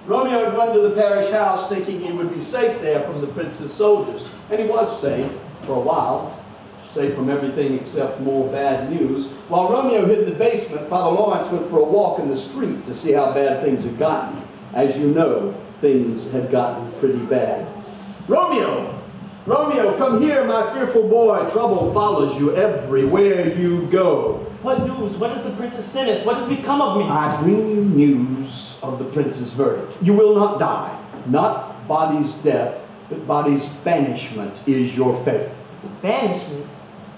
[SPEAKER 1] Romeo had run to the parish house thinking he would be safe there from the prince's soldiers. And he was safe for a while. Safe from everything except more bad news. While Romeo hid in the basement, Father Lawrence went for a walk in the street to see how bad things had gotten. As you know, things had gotten pretty bad. Romeo, come here, my fearful boy. Trouble follows you everywhere you go.
[SPEAKER 5] What news? What is the prince's sentence? What has become of me?
[SPEAKER 1] I bring you news of the prince's verdict. You will not die. Not body's death, but body's banishment is your fate.
[SPEAKER 5] Banishment?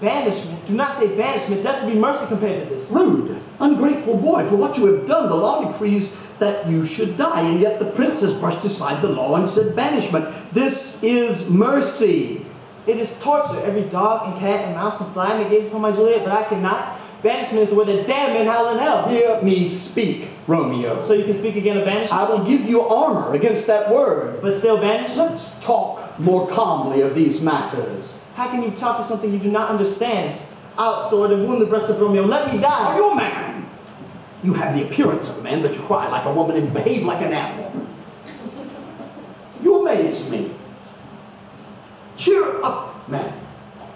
[SPEAKER 5] Banishment? Do not say banishment. Death will be mercy compared to this.
[SPEAKER 1] Rude, ungrateful boy, for what you have done, the law decrees that you should die, and yet the prince has brushed aside the law and said banishment. This is mercy.
[SPEAKER 5] It is torture. Every dog and cat and mouse and fly may gaze upon my Juliet, but I cannot. Banishment is the word that damn men howl in hell.
[SPEAKER 1] Hear me speak, Romeo.
[SPEAKER 5] So you can speak again of banishment?
[SPEAKER 1] I will give you armor against that word.
[SPEAKER 5] But still banished?
[SPEAKER 1] Let's talk more calmly of these matters.
[SPEAKER 5] How can you talk of something you do not understand? Outsword and wound the breast of Romeo. Let me die.
[SPEAKER 1] Are you a man? You have the appearance of a man, but you cry like a woman and behave like an animal. You amaze me. Cheer up, man.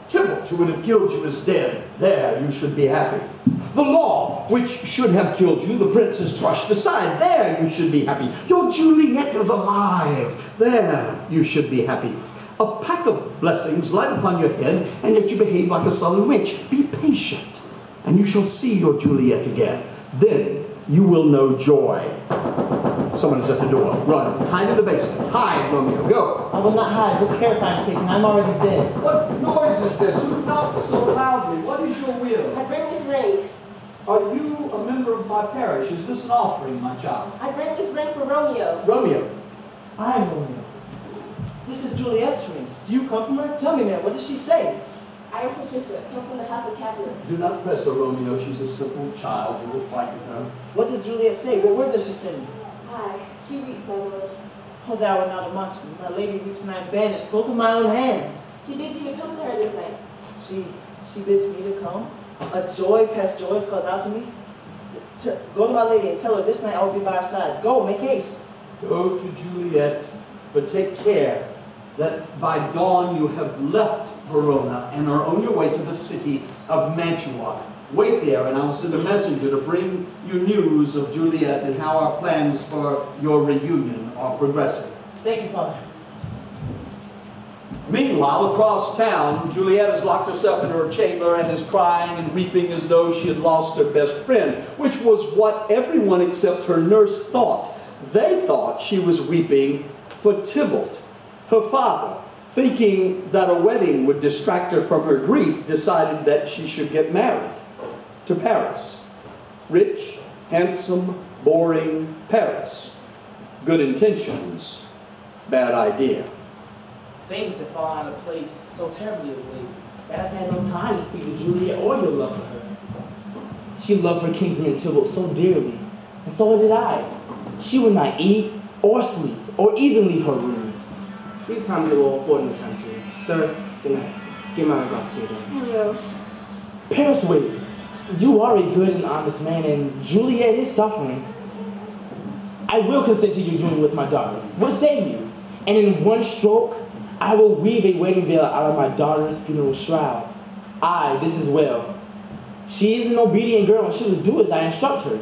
[SPEAKER 1] Tybalt, who would have killed you, is dead. There, you should be happy. The law, which should have killed you, the prince has brushed aside. There, you should be happy. Your Juliet is alive. There, you should be happy. A pack of blessings light upon your head, and yet you behave like a sullen witch. Be patient, and you shall see your Juliet again. Then you will know joy. Someone is at the door. Run. Hide in the basement. Hide, Romeo. Go.
[SPEAKER 5] I will not hide. What care if I am taken? I'm already dead.
[SPEAKER 1] What noise is this? Who knocks so loudly? What is your will?
[SPEAKER 6] I bring this ring.
[SPEAKER 1] Are you a member of my parish? Is this an offering, my child?
[SPEAKER 6] I bring this ring for Romeo.
[SPEAKER 1] Romeo.
[SPEAKER 5] I am Romeo. This is Juliet's ring. Do you come from her? Tell me, man, what did she say?
[SPEAKER 6] I am Patricia, come from the house of Capulet.
[SPEAKER 1] Do not press her, Romeo. She's a simple child. You will frighten her.
[SPEAKER 5] What does Juliet say? What word does she send me?
[SPEAKER 6] Aye, she weeps, my lord.
[SPEAKER 5] Oh, thou art not amongst me. My lady weeps and I am banished, both of my own hand.
[SPEAKER 6] She bids you to come to her this night.
[SPEAKER 5] She bids me to come. A joy past joys calls out to me. Go to my lady and tell her this night I will be by her side. Go, make haste.
[SPEAKER 1] Go to Juliet, but take care that by dawn you have left Verona and are on your way to the city of Mantua. Wait there, and I'll send a messenger to bring you news of Juliet and how our plans for your reunion are progressing.
[SPEAKER 5] Thank you, Father.
[SPEAKER 1] Meanwhile, across town, Juliet has locked herself into her chamber and is crying and weeping as though she had lost her best friend, which was what everyone except her nurse thought. They thought she was weeping for Tybalt. Her father, thinking that a wedding would distract her from her grief, decided that she should get married to Paris. Rich, handsome, boring Paris. Good intentions, bad idea.
[SPEAKER 3] Things have fallen out of place so terribly of late that I've had no time to speak to Juliet or your love for her. She loved her kinsman Tybalt so dearly, and so did I. She would not eat or sleep or even leave her room. These times are all afford in the country. Sir, good night. Get my regards to you then.
[SPEAKER 2] Hello.
[SPEAKER 3] Paris, Wade, you are a good and honest man, and Juliet is suffering. I will consent to your union with my daughter. What say you? And in one stroke, I will weave a wedding veil out of my daughter's funeral shroud. Aye, this is well. She is an obedient girl, and she will do as I instruct her.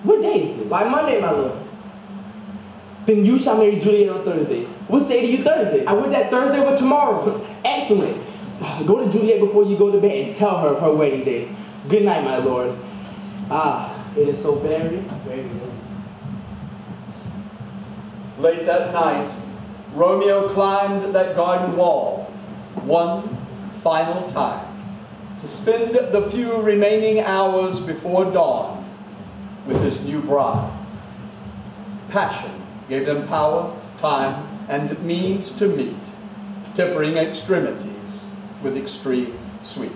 [SPEAKER 3] What day is this?
[SPEAKER 5] By Monday, my lord.
[SPEAKER 3] Then you shall marry Juliet on Thursday. What say to you Thursday?
[SPEAKER 5] I would that Thursday or tomorrow.
[SPEAKER 3] Excellent. Go to Juliet before you go to bed and tell her of her wedding day. Good night, my lord. Ah, it is so very, very late.
[SPEAKER 1] Late that night, Romeo climbed that garden wall one final time to spend the few remaining hours before dawn with his new bride. Passion gave them power, time, and means to meet, tempering extremities with extreme sweet.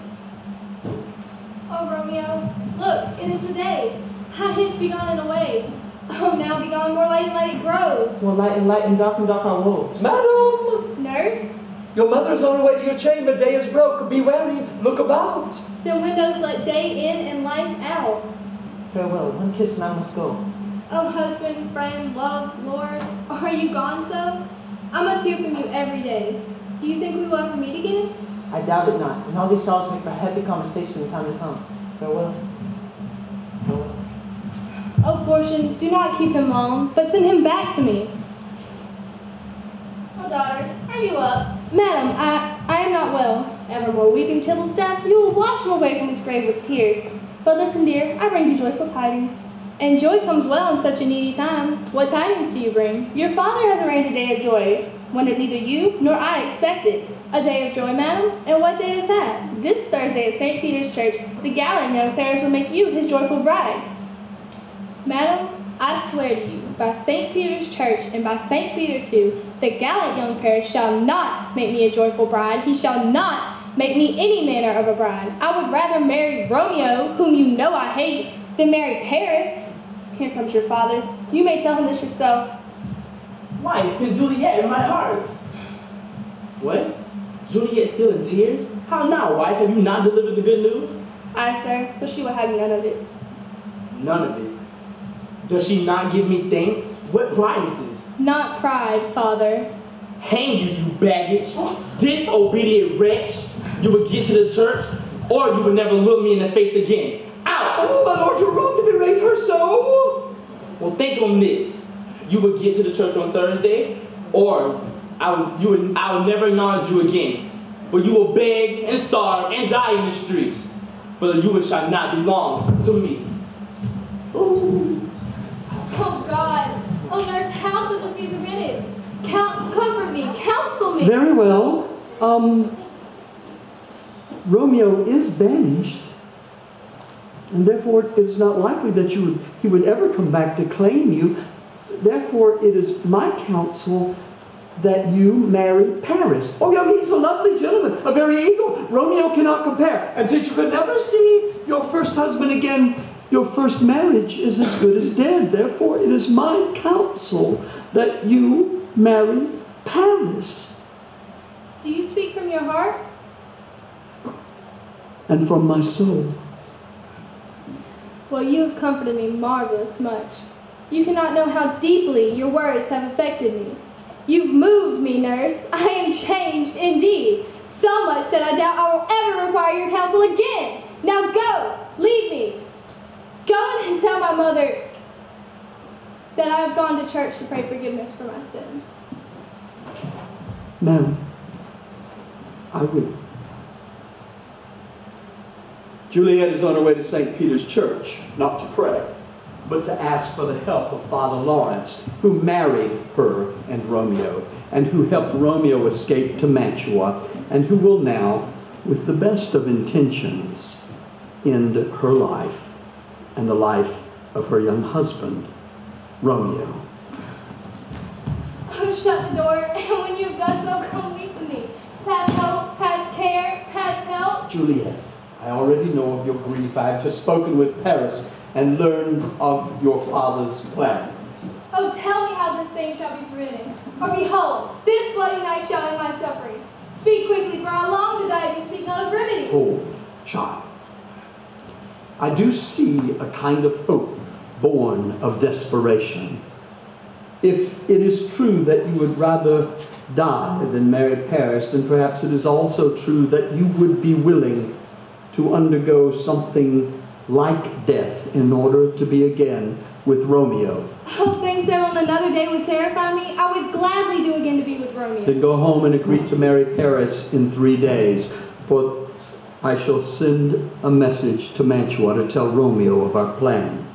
[SPEAKER 7] Oh, Romeo, look, it is the day. How hence be gone and away. Oh, now be gone, more light and light it grows.
[SPEAKER 5] More light and dark our woes.
[SPEAKER 1] Madam!
[SPEAKER 7] Nurse,
[SPEAKER 1] Your mother is on her way to your chamber. Day is broke. Be wary. Look about.
[SPEAKER 7] the windows let day in and light out.
[SPEAKER 5] Farewell, one kiss and I must go.
[SPEAKER 7] Oh, husband, friend, love, Lord, are you gone so? I must hear from you every day. Do you think we will ever meet again?
[SPEAKER 5] I doubt it not, and all these sorrows make for happy conversation in time to come. Farewell. Farewell.
[SPEAKER 7] Oh, Fortune, do not keep him long, but send him back to me.
[SPEAKER 2] Oh, daughter, are you up?
[SPEAKER 7] Madam, I am not well.
[SPEAKER 2] Evermore weeping Tybalt's death, you will wash him away from his grave with tears. But listen, dear, I bring you joyful tidings.
[SPEAKER 7] And joy comes well in such a needy time. What tidings do you bring?
[SPEAKER 2] Your father has arranged a day of joy, one that neither you nor I expected.
[SPEAKER 7] A day of joy, madam? And what day is that?
[SPEAKER 2] This Thursday at St. Peter's Church, the gallant young Paris will make you his joyful bride.
[SPEAKER 7] Madam, I swear to you, by St. Peter's Church and by St. Peter too, the gallant young Paris shall not make me a joyful bride. He shall not make me any manner of a bride. I would rather marry Romeo, whom you know I hate, than marry Paris.
[SPEAKER 2] Here comes your father. You may tell him this yourself.
[SPEAKER 3] Wife and Juliet in my heart. What? Juliet still in tears? How now, wife? Have you not delivered the good news?
[SPEAKER 2] Aye, sir, but she will have none of it.
[SPEAKER 3] None of it. Does she not give me thanks? What pride is this?
[SPEAKER 7] Not pride, father.
[SPEAKER 3] Hang you, you baggage, disobedient wretch. You would get to the church, or you would never look me in the face again. Out!
[SPEAKER 1] Oh, my lord, you're wrong to berate her so.
[SPEAKER 3] Well, think on this. You would get to the church on Thursday, or I will never acknowledge you again. For you will beg and starve and die in the streets. For you shall not belong to me. Ooh.
[SPEAKER 7] Oh, God. let this be prevented. Comfort me, counsel me.
[SPEAKER 1] Very well. Romeo is banished, and therefore it is not likely that he would ever come back to claim you. Therefore, it is my counsel that you marry Paris. Oh, yeah, he's a lovely gentleman, a very eagle. Romeo cannot compare. And since you could never see your first husband again, your first marriage is as good as dead. Therefore, it is my counsel that you marry Paris.
[SPEAKER 7] Do you speak from your heart?
[SPEAKER 1] And from my soul.
[SPEAKER 7] Well, you have comforted me marvelous much. You cannot know how deeply your words have affected me. You've moved me, nurse. I am changed indeed. So much that I doubt I will ever require your counsel again. Now go, leave me. Go and tell my mother that I have gone to church to pray forgiveness for my sins.
[SPEAKER 1] Ma'am, I will. Juliet is on her way to St. Peter's Church, not to pray, but to ask for the help of Father Lawrence, who married her and Romeo, and who helped Romeo escape to Mantua, and who will now, with the best of intentions, end her life and the life of her young husband, Romeo.
[SPEAKER 7] Oh, shut the door, and when you have done so, come weep with me. Past hope, past care, past help.
[SPEAKER 1] Juliet, I already know of your grief. I have just spoken with Paris and learned of your father's plans.
[SPEAKER 7] Oh, tell me how this thing shall be prevented. Or behold, this bloody knife shall end my suffering. Speak quickly, for I long to die if you speak not of remedy.
[SPEAKER 1] Hold, child. I do see a kind of hope born of desperation. If it is true that you would rather die than marry Paris, then perhaps it is also true that you would be willing to undergo something like death in order to be again with Romeo.
[SPEAKER 7] Oh, things that on another day would terrify me, I would gladly do again to be with Romeo.
[SPEAKER 1] Then go home and agree to marry Paris in 3 days, for I shall send a message to Mantua to tell Romeo of our plan.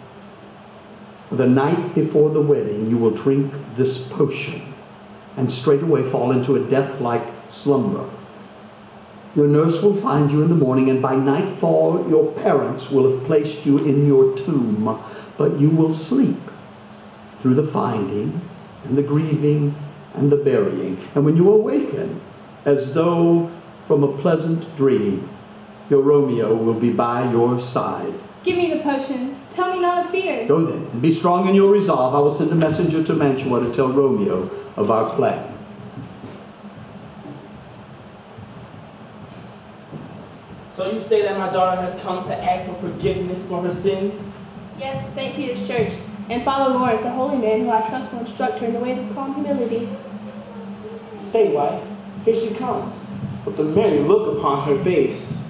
[SPEAKER 1] The night before the wedding, you will drink this potion and straightway fall into a death-like slumber. Your nurse will find you in the morning, and by nightfall your parents will have placed you in your tomb, but you will sleep through the finding and the grieving and the burying. And when you awaken, as though from a pleasant dream, your Romeo will be by your side.
[SPEAKER 7] Give me the potion. Tell me not of fear.
[SPEAKER 1] Go then, and be strong in your resolve. I will send a messenger to Mantua to tell Romeo of our plan.
[SPEAKER 3] So you say that my daughter has come to ask for forgiveness for her sins?
[SPEAKER 2] Yes, to St. Peter's Church, and Father Lawrence, a holy man who I trust will instruct her in the ways of calm humility.
[SPEAKER 3] Stay, wife. Here she comes, with a merry look upon her face.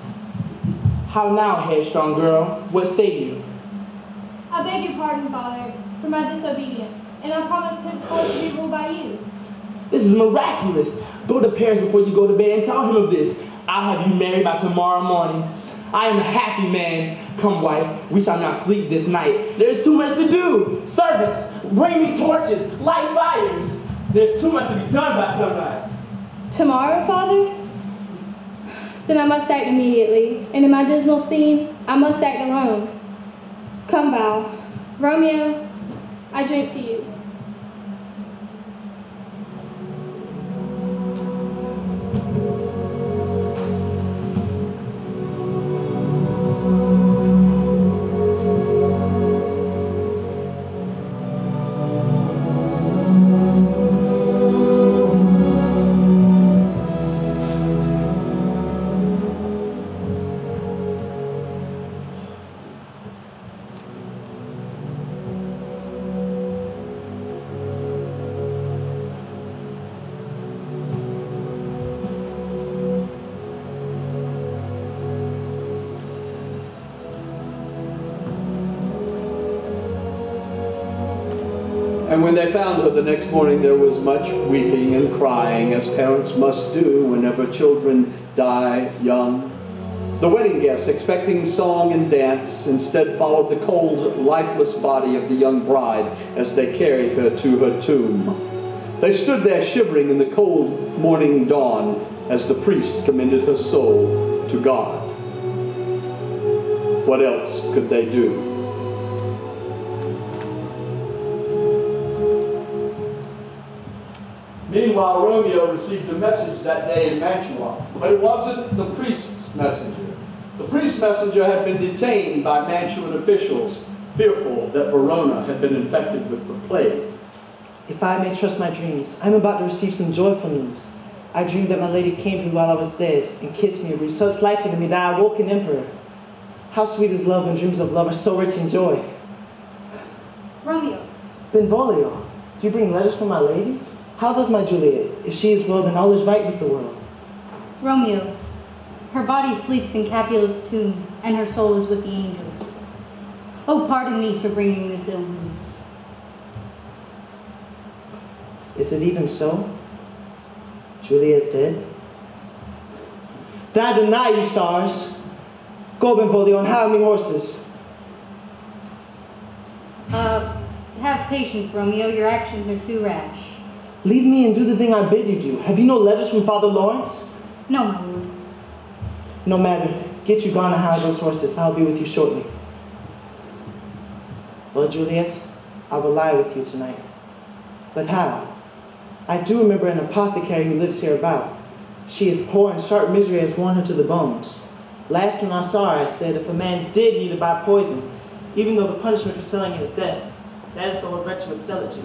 [SPEAKER 3] How now, headstrong girl? What say you?
[SPEAKER 7] I beg your pardon, Father, for my disobedience, and I promise henceforth to be ruled by you.
[SPEAKER 3] This is miraculous. Go to Paris before you go to bed and tell him of this. I'll have you married by tomorrow morning. I am a happy man. Come, wife, we shall not sleep this night. There's too much to do. Servants, bring me torches, light fires. There's too much to be done by sunrise.
[SPEAKER 7] Tomorrow, Father? Then I must act immediately, and in my dismal scene, I must act alone. Come, Val. Romeo, I drink to you.
[SPEAKER 1] And when they found her the next morning, there was much weeping and crying, as parents must do whenever children die young. The wedding guests, expecting song and dance, instead followed the cold, lifeless body of the young bride as they carried her to her tomb. They stood there shivering in the cold morning dawn as the priest commended her soul to God. What else could they do? Meanwhile, Romeo received a message that day in Mantua, but it wasn't the priest's messenger. The priest's messenger had been detained by Mantuan officials, fearful that Verona had been infected with the plague.
[SPEAKER 5] If I may trust my dreams, I'm about to receive some joyful news. I dreamed that my lady came to me while I was dead and kissed me and breathed such life into me that I awoke an emperor. How sweet is love when dreams of love are so rich in joy.
[SPEAKER 4] Romeo.
[SPEAKER 5] Benvolio, do you bring letters from my lady? How does my Juliet? If she is well, then all is right with the world.
[SPEAKER 4] Romeo. Her body sleeps in Capulet's tomb, and her soul is with the angels. Oh, pardon me for bringing this ill news.
[SPEAKER 5] Is it even so? Juliet dead? Did I deny you, stars? Go, Benvolio, and hire me horses.
[SPEAKER 4] Have patience, Romeo. Your actions are too rash.
[SPEAKER 5] Leave me and do the thing I bid you do. Have you no letters from Father Lawrence?
[SPEAKER 4] No, my lord.
[SPEAKER 5] No matter. Get you gone and hire those horses. I'll be with you shortly. Well, Juliet, I will lie with you tonight. But how? I do remember an apothecary who lives here about. She is poor and sharp misery has worn her to the bones. Last when I saw her, I said, if a man did need to buy poison, even though the punishment for selling is death, that is the Lord wretch would sell it to.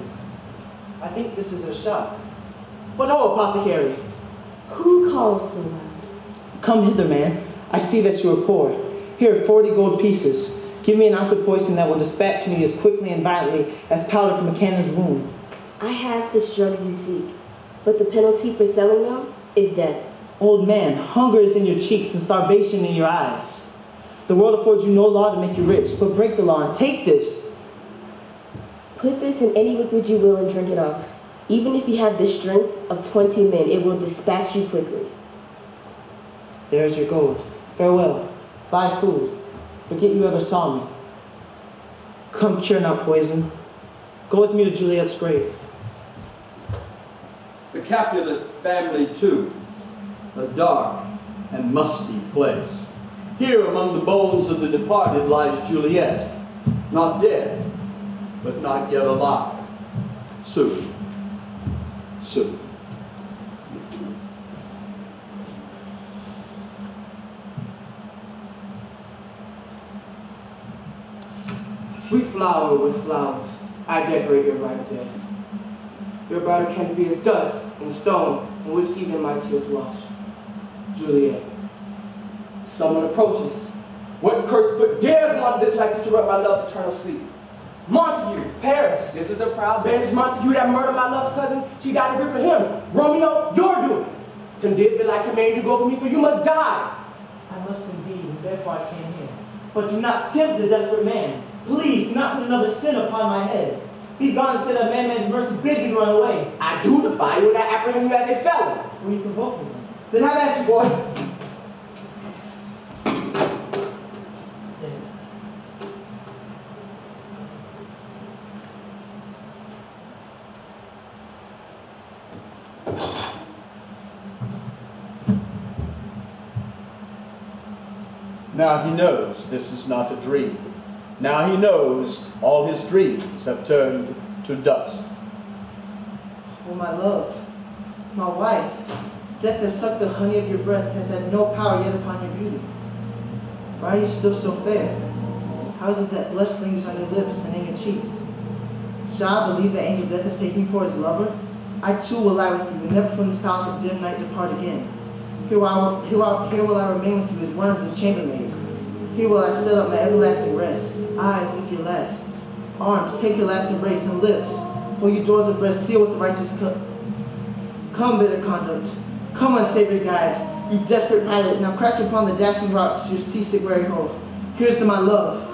[SPEAKER 5] I think this is her shop. But oh, apothecary!
[SPEAKER 9] Who calls so loud?
[SPEAKER 5] Come hither, man. I see that you are poor. Here are 40 gold pieces. Give me an ounce of poison that will dispatch me as quickly and violently as powder from a cannon's wound.
[SPEAKER 9] I have such drugs you seek, but the penalty for selling them is death.
[SPEAKER 5] Old man, hunger is in your cheeks and starvation in your eyes. The world affords you no law to make you rich, but break the law and take this.
[SPEAKER 9] Put this in any liquid you will and drink it off. Even if you have the strength of 20 men, it will dispatch you quickly.
[SPEAKER 5] There's your gold. Farewell. Buy food. Forget you ever saw me. Come cure not poison. Go with me to Juliet's grave.
[SPEAKER 1] The Capulet family tomb, a dark and musty place. Here among the bones of the departed lies Juliet, not dead, but not yet alive. Soon, soon.
[SPEAKER 3] Sweet flower with flowers, I decorate your bridal day. Your bridal canopy is dust and stone, in which even my tears wash. Juliet. Someone approaches. What cursed foot dares want this light to interrupt my love's eternal sleep? Montague, Paris. This is the proud banished Montague that murdered my love's cousin. She died to grief for him. Romeo, you're doing. Condemned but I command you go for me, for you must die.
[SPEAKER 5] I must indeed, and therefore I came here. But do not tempt the desperate man. Please, do not put another sin upon my head. Be gone and say that man's mercy bids you to run away.
[SPEAKER 3] I do defy you and I apprehend you as a felon.
[SPEAKER 5] Will you provoke me? Then have at you, boy.
[SPEAKER 1] Now he knows this is not a dream. Now he knows all his dreams have turned to dust.
[SPEAKER 5] Oh, my love, my wife, death has sucked the honey of your breath, has had no power yet upon your beauty. Why are you still so fair? How is it that blush lingers on your lips and in your cheeks? Shall I believe that angel death has taken you for his lover? I too will lie with you, and never from this palace of dim night depart again. Here will I remain with you as worms, as chambermaids. Here will I set up my everlasting rest. Eyes, look your last. Arms, take your last embrace, and lips, hold your doors of breast, seal with the righteous cup. Come, bitter conduct. Come, unsavory guide. You desperate pilot, now crash upon the dashing rocks, your seasick weary hull. Here's to my love.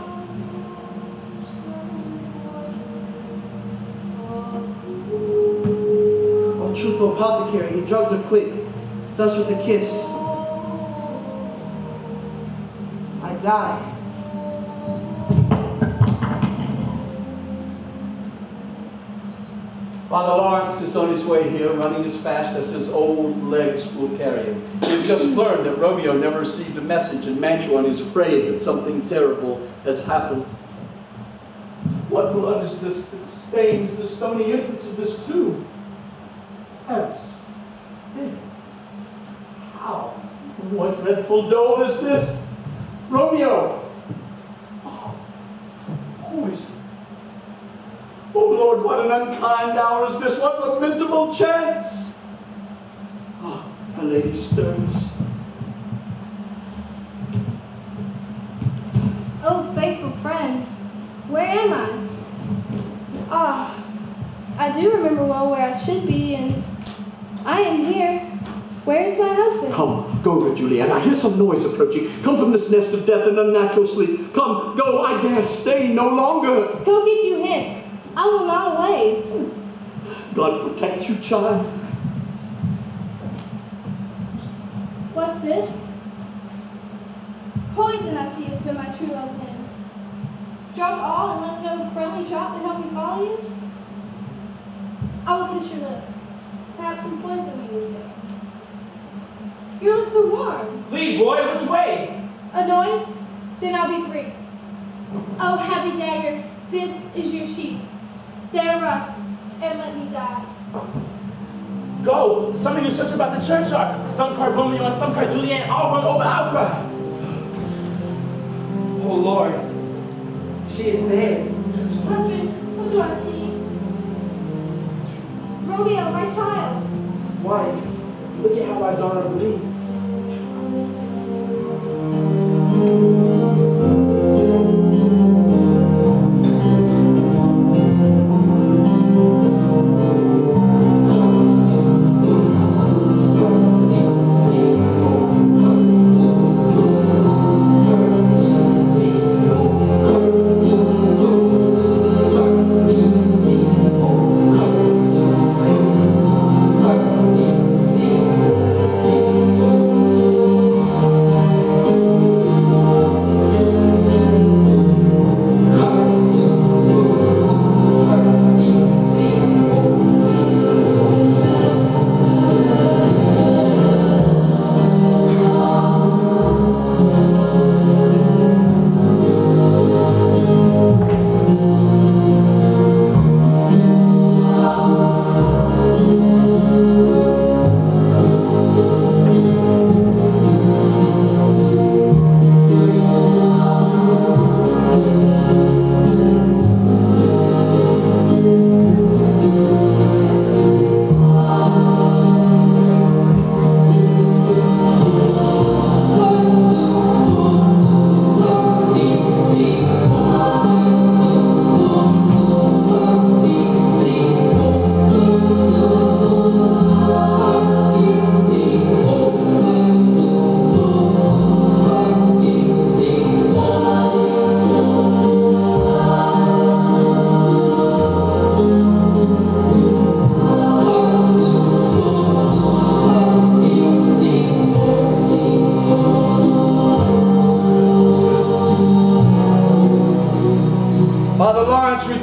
[SPEAKER 5] Oh, truthful apothecary, your drugs are quick. Thus with a kiss. die.
[SPEAKER 1] Father Lawrence is on his way here, running as fast as his old legs will carry him. He's just learned that Romeo never received a message in Mantua, and he's afraid that something terrible has happened. What blood is this that stains the stony entrance of this tomb? Paris, dead. How? What dreadful dole is this? Romeo! Oh, poison. Oh Lord, what an unkind hour is this! What lamentable chance! Ah, my lady stirs.
[SPEAKER 7] Oh, faithful friend, where am I? Ah, I do remember well where I should be, and I am here. Where is my husband?
[SPEAKER 1] Come, go, good Juliet. I hear some noise approaching. Come from this nest of death and unnatural sleep. Come, go, I dare stay no longer.
[SPEAKER 7] Go get you hence. I will not away.
[SPEAKER 1] God protect you, child.
[SPEAKER 7] What's this? Poison I see has been my true love's hand. Drunk all and left no friendly drop to help me follow you? I will kiss your lips. Perhaps some poison we will say. Your lips are warm.
[SPEAKER 3] Lead, boy, which way?
[SPEAKER 7] A noise? Then I'll be free. Oh, happy dagger, this is your sheep. Dare rust, and let me die.
[SPEAKER 3] Go! Some of you search about the churchyard. Some cry Romeo and some cry Juliet, and all run over outcry. Oh Lord, she is dead.
[SPEAKER 6] Husband, what do I see?
[SPEAKER 7] Romeo, my child.
[SPEAKER 3] Wife, look at how our daughter bleeds.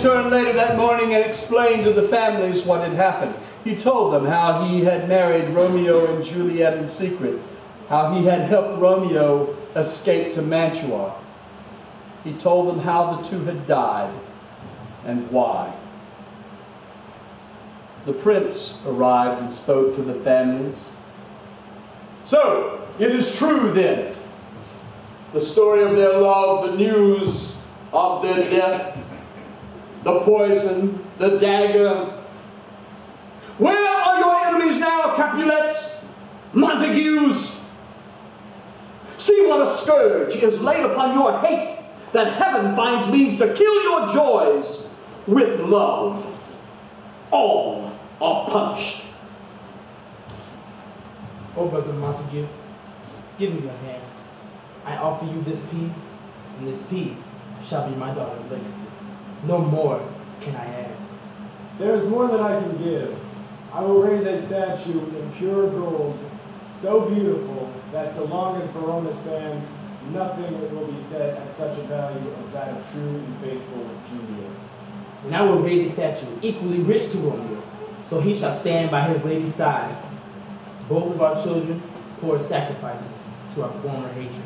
[SPEAKER 1] returned later that morning and explained to the families what had happened. He told them how he had married Romeo and Juliet in secret, how he had helped Romeo escape to Mantua. He told them how the two had died and why. The prince arrived and spoke to the families. So, it is true then, the story of their love, the news of their death, the poison, the dagger. Where are your enemies now, Capulets, Montagues? See what a scourge is laid upon your hate, that heaven finds means to kill your joys with love. All are punished.
[SPEAKER 3] Oh, Brother Montague, give me your hand. I offer you this peace, and this peace shall be my daughter's legacy. No more can I ask.
[SPEAKER 8] There is more that I can give. I will raise a statue in pure gold, so beautiful that so long as Verona stands, Nothing will be said at such a value of that of true and faithful Juliet.
[SPEAKER 3] And I will raise a statue equally rich to Romeo, so he shall stand by his lady's side. Both of our children pour sacrifices to our former hatred.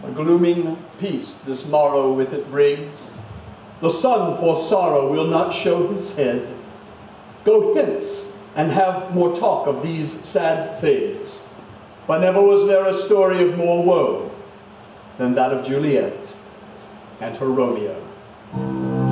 [SPEAKER 1] A glooming peace this morrow with it brings. The sun for sorrow will not show his head. Go hence and have more talk of these sad things. For never was there a story of more woe than that of Juliet and her Romeo.